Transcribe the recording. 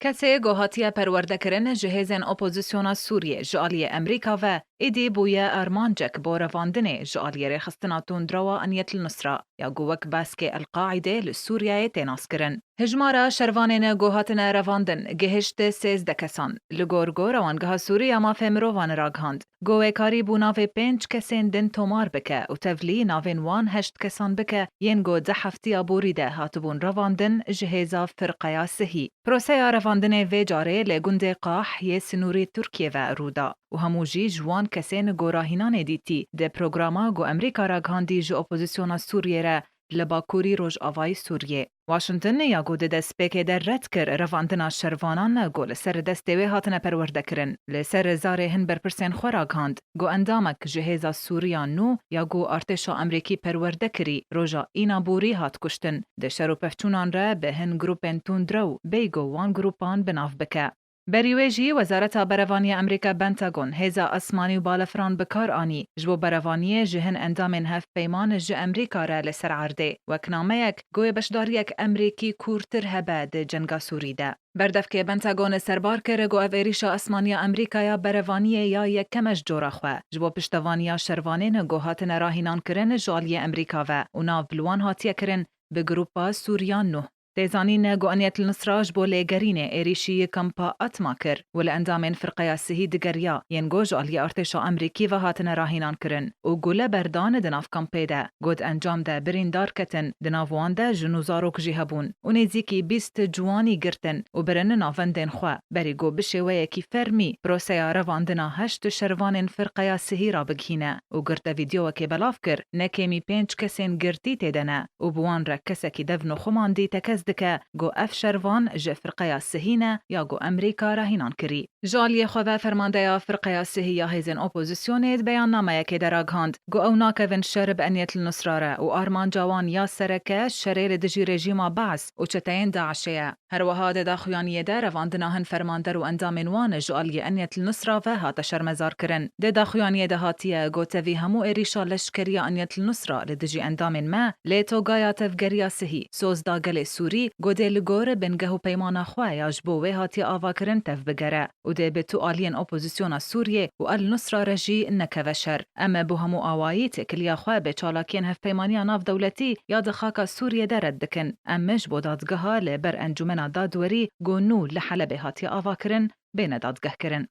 کسی گوهاتیه پرورده کرن جهیزن اپوزیسیونا سوریه جالی امریکا و ایدی بویا ارمانجک با رواندن جالی رخستنا تندروا انیت النصرة یا گوک باسک القاعده لسوریه تناس کرن. هجمارا شروانین گوهاتن رواندن گهشت 13 کسان. لگورگو روانگاه سوریه ما فمروان راگهاند. گوه کاری بو ناو 5 کسین دن تومار بکه و تفلی ناوین وان 8 کسان بکه ین گو ده هفتی بوریده هاتبون رواندن جهیزا فرقیا سهی. پروسه رواندن وی جاره لگند قاح ی سنوری ترکیه و رودا. و هموجی جوان کسین گو راهینان دیتی ده پروگراما گو امریکا راگهاندی جو اپوزیسیونا سوریه را لباکوری روش آوای سوریه. واشنطن یا گود دست بکه در رد کر رواندنا شروانان گو لسر دستوی هاتن پرورده کرن. لسر زاره هن برپرسین خوراگاند. گو اندامک جهیزا سوریان نو یا گو ارتشا امریکی پرورده کری روژا اینا بوری هات کشتن. ده شرو پفچونان را به هن گروپن تندرو بیگو وان گروپان بناف بکه. بریویجی وزارت بروانی امریکا بنتاگون هیزا اسمانی و بالفران بکار آنی جبو بروانی جهن اندامین هف پیمان ج امریکا را لسر عرده وکنامه یک گوی بشداریک امریکی کورتر هبه ده جنگا سوری ده. بردف که بنتاگون سربار کره گو اویریشا اسمانی امریکا یا بروانی یا یک کمش جورا خواه جبو پشتوانی شروانین گوهاتن راهینان کرن جالی امریکا و اونا بلوان هاتیه کرن به گروپا سوریان نو. تیزانین گوانیت النصراج بو لیگرین ایریشی کمپا اتما کر ول اندامین فرقه سهی دگریا ینگو جالی ارتشا امریکی و هاتن راهینان کرن و گوله بردان دناف کمپی ده گود انجام ده برین دار کتن دناوان ده جنوزاروک جیهبون و نیزیکی 20 جوانی گرتن و برن نافندین خواه بری گو بشوه یکی فرمی پروسه رواندنا 8 شروان فرقه سهی را بگهینه و گرت ویدیو که بلاف کر نکیمی 5 کسین گرتی تیدنه و بوان را کسکی دفن خماندی تکز دکه گو اف شروان جه فرقه سهینه یا گو امریکا راهینان کری. جالی خواه فرمانده یا فرقه سهی یا هیزن اپوزیسیونید بیان نامه که دراغاند گو او ناکوین شرب انیت النصراره و آرمان جوان یا سرکه شریر دجی رژیما بعث و چتین داعشیه. هر وها ده خویانیه ده رواندناهن فرماندر و اندامین وان جالی انیت النصره و هات شرمزار کرن. ده خویانیه ده هاتیه گو توی همو ایریشا لشکری انیت النصره لدجی اندامین ما لیتو گایا تفگریا سهی سوز داگل سوری گوده لگور بنگه و پیمانا خواه یاجبوه هاتی آوا کرن تف بگره و ده به تو آلین اپوزیسیونا سوریه و النصره رجی نکوشر اما بو همو آوایی تکلیا خواه به چالاکین هف پیمانی ناف دولتی یا دخاکا سوریه درد دکن امش بودادگه ها لبر انجمنا دادوری گونو لحلب هاتی آوا کرن بین دادگه کرن.